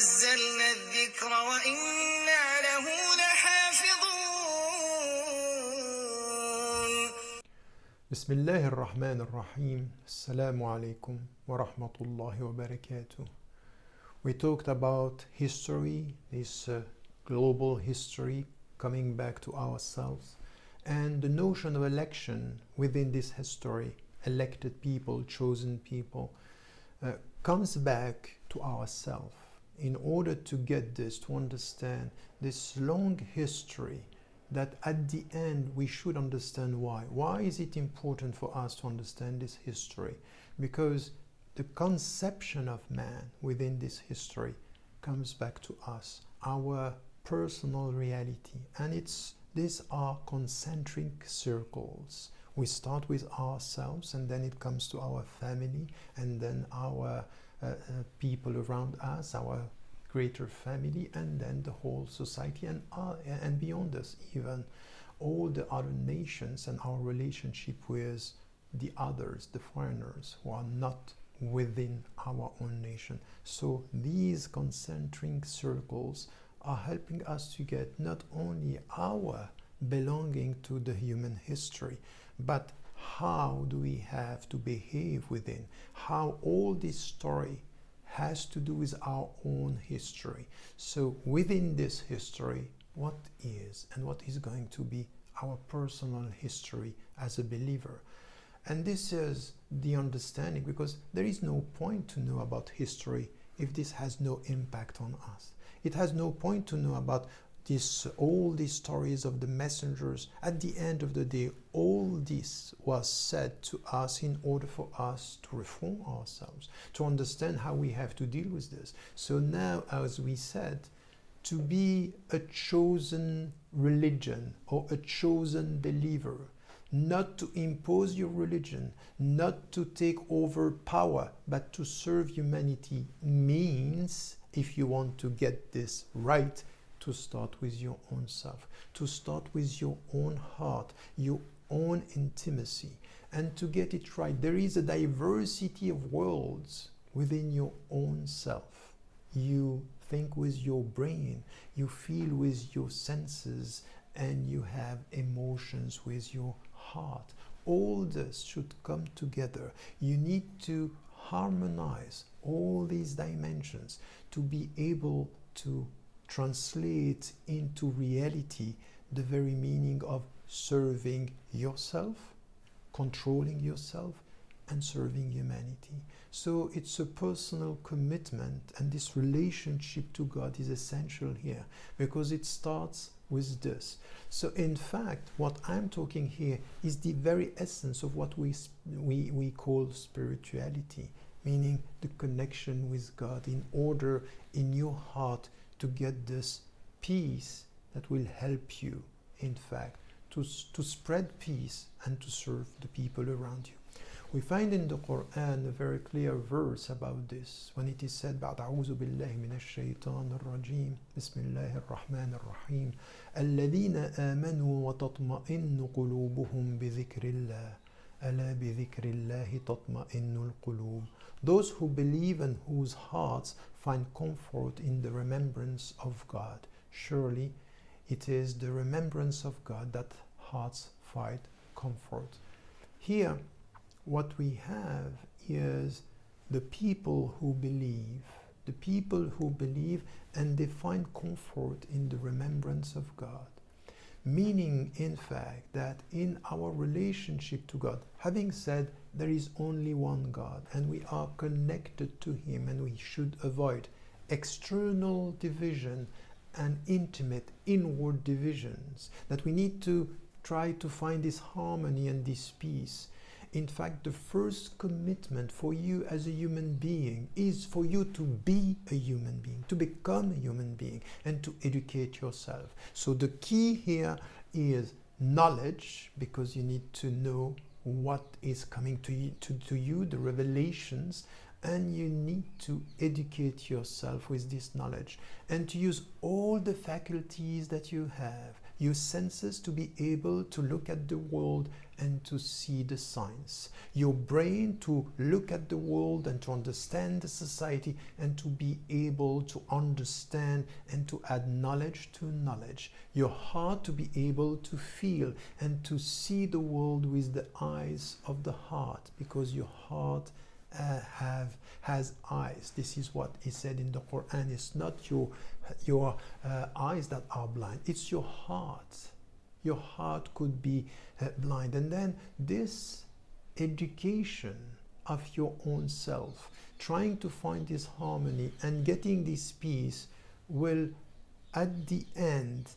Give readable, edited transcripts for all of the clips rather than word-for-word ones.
ونزلنا الذكر وإنا له لحافظون. بسم الله الرحمن الرحيم. Assalamu alaikum wa rahmatullahi wa barakatuh. We talked about history, this global history, coming back to ourselves, and the notion of election within this history, elected people, chosen people, comes back to ourselves. In order to get this, to understand this long history, that at the end we should understand why. Why is it important for us to understand this history? Because the conception of man within this history comes back to us, our personal reality, and these are concentric circles. We start with ourselves, and then it comes to our family, and then our people around us, our greater family, and then the whole society, and beyond us, even all the other nations, and our relationship with the others, the foreigners who are not within our own nation. So these concentric circles are helping us to get not only our belonging to the human history, but how do we have to behave within, how all this story has to do with our own history. So within this history, what is and what is going to be our personal history as a believer. And this is the understanding, because there is no point to know about history if this has no impact on us. It has no point to know about all these stories of the messengers. At the end of the day, all this was said to us in order for us to reform ourselves, to understand how we have to deal with this. So now, as we said, to be a chosen religion or a chosen believer, not to impose your religion, not to take over power, but to serve humanity, means, if you want to get this right, to start with your own self, to start with your own heart, your own intimacy, and to get it right. There is a diversity of worlds within your own self. You think with your brain, you feel with your senses, and you have emotions with your heart. All this should come together. You need to harmonize all these dimensions to be able to translate into reality the very meaning of serving yourself, controlling yourself, and serving humanity. So it's a personal commitment, and this relationship to God is essential here, because it starts with this. So in fact, what I'm talking here is the very essence of what we call spirituality, meaning the connection with God, in order in your heart to get this peace that will help you, in fact, to spread peace and to serve the people around you. We find in the Quran a very clear verse about this, when it is said, بعد أعوذ بالله من الشيطان الرجيم بسم الله الرحمن الرحيم الذين آمنوا وتطمئن قلوبهم بذكر الله ألا بذكر الله تطمئن القلوب. Those who believe and whose hearts find comfort in the remembrance of God. Surely it is the remembrance of God that hearts find comfort. Here, what we have is the people who believe, and they find comfort in the remembrance of God. Meaning, in fact, that in our relationship to God, having said there is only one God and we are connected to Him, and we should avoid external division and intimate inward divisions, that we need to try to find this harmony and this peace. In fact, the first commitment for you as a human being is for you to be a human being, to become a human being, and to educate yourself. So the key here is knowledge, because you need to know what is coming to you, the revelations, and you need to educate yourself with this knowledge and to use all the faculties that you have. your senses to be able to look at the world and to see the signs, your brain to look at the world and to understand the society and to be able to understand and to add knowledge to knowledge, your heart to be able to feel and to see the world with the eyes of the heart, because your heart has eyes. This is what is said in the Quran. It's not your eyes that are blind, it's your heart. Your heart could be blind. And then this education of your own self, trying to find this harmony and getting this peace, will at the end,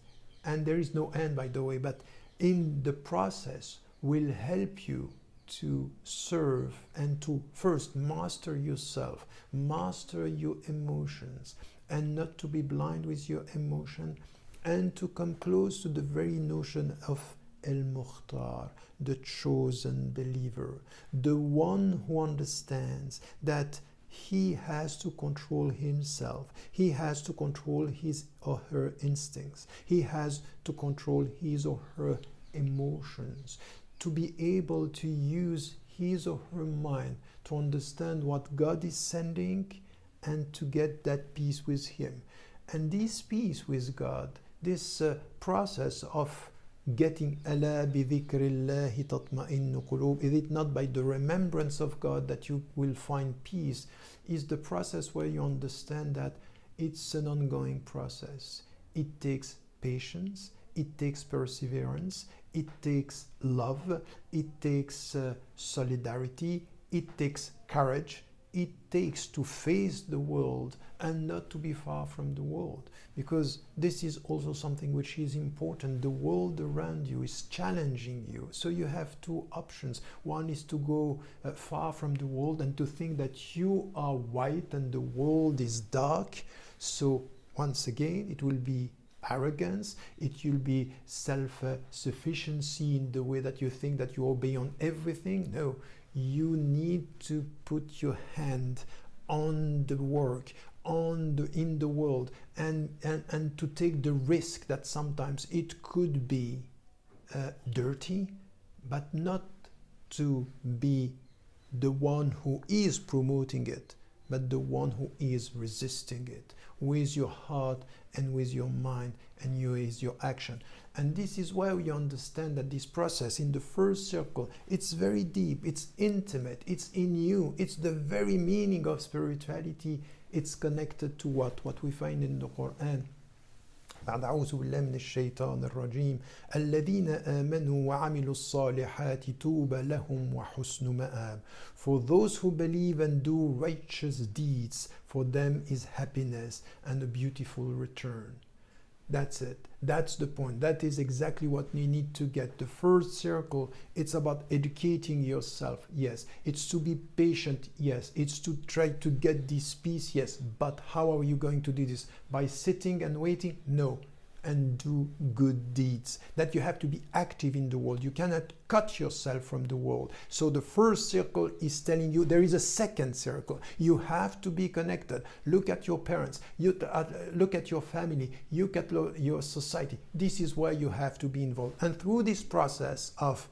and there is no end by the way, but in the process will help you to serve and to first master yourself, master your emotions, and not to be blind with your emotion, and to come close to the very notion of El-Mukhtar, the chosen believer, the one who understands that he has to control himself, he has to control his or her instincts, he has to control his or her emotions, to be able to use his or her mind to understand what God is sending and to get that peace with him. And this peace with God, this process of getting أَلَا بِذِكْرِ اللَّهِ تَطْمَئِنُّ قُلُوبٌ, is it not by the remembrance of God that you will find peace, is the process where you understand that it's an ongoing process. It takes patience, it takes perseverance, it takes love, it takes solidarity, it takes courage, it takes to face the world and not to be far from the world, because this is also something which is important. The world around you is challenging you, so you have two options. One is to go far from the world and to think that you are white and the world is dark. So once again, it will be arrogance, it will be self-sufficiency in the way that you think that you are beyond everything. No, you need to put your hand on the work, in the world, and to take the risk that sometimes it could be dirty, but not to be the one who is promoting it, but the one who is resisting it with your heart and with your mind and with your action. And this is why we understand that this process in the first circle, it's very deep, it's intimate, it's in you, it's the very meaning of spirituality. It's connected to what we find in the Quran. بعد أعوذ بالله من الشيطان الرجيم الذين آمنوا وعملوا الصالحات طوبى لهم وحسن مآب. For those who believe and do righteous deeds, for them is happiness and a beautiful return. That's it. That's the point. That is exactly what you need to get. The first circle, it's about educating yourself. Yes. It's to be patient. Yes. It's to try to get this peace. Yes. But how are you going to do this? By sitting and waiting? No. And do good deeds. That you have to be active in the world. You cannot cut yourself from the world. So the first circle is telling you there is a second circle. You have to be connected. Look at your parents. Look at your family. Look at your society. This is where you have to be involved. And through this process of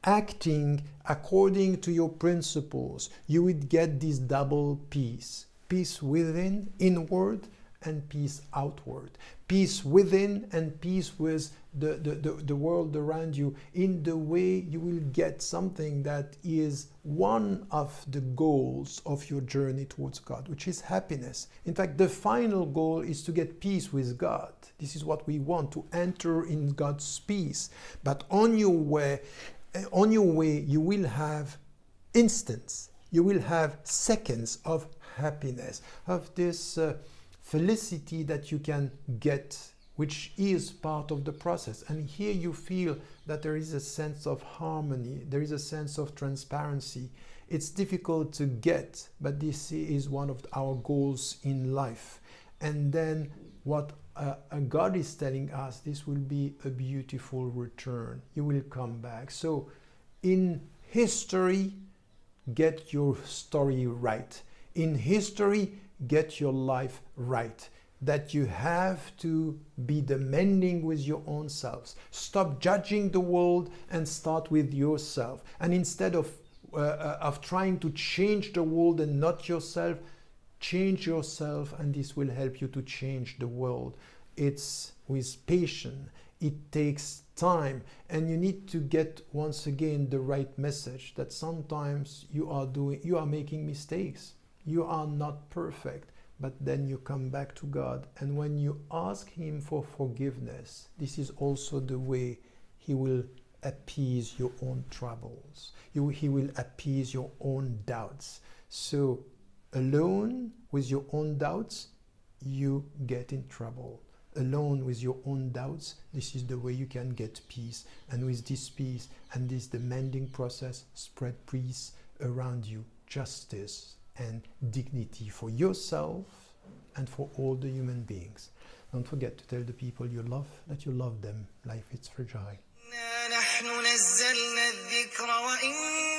acting according to your principles, you would get this double peace. Peace within, inward, and peace outward. Peace within and peace with the world around you, in the way you will get something that is one of the goals of your journey towards God, which is happiness. In fact, the final goal is to get peace with God. This is what we want, to enter in God's peace. But on your way, you will have instants, you will have seconds of happiness, of this felicity that you can get, which is part of the process. And here you feel that there is a sense of harmony, there is a sense of transparency. It's difficult to get, but this is one of our goals in life. And then what God is telling us, this will be a beautiful return. You will come back. So in history, get your story right. In history, get your life right. that you have to be demanding with your own selves. Stop judging the world and start with yourself. And instead of trying to change the world and not yourself, change yourself, and this will help you to change the world. It's with patience. It takes time, and you need to get once again the right message that sometimes you are making mistakes. You are not perfect. But then you come back to God, and when you ask Him for forgiveness, this is also the way He will appease your own troubles. He will appease your own doubts. So alone with your own doubts, you get in trouble. Alone with your own doubts, this is the way you can get peace. And with this peace and this demanding process, spread peace around you, justice and dignity for yourself and for all the human beings. Don't forget to tell the people you love that you love them. Life is fragile. إنا نحن نزلنا الذكر وإنا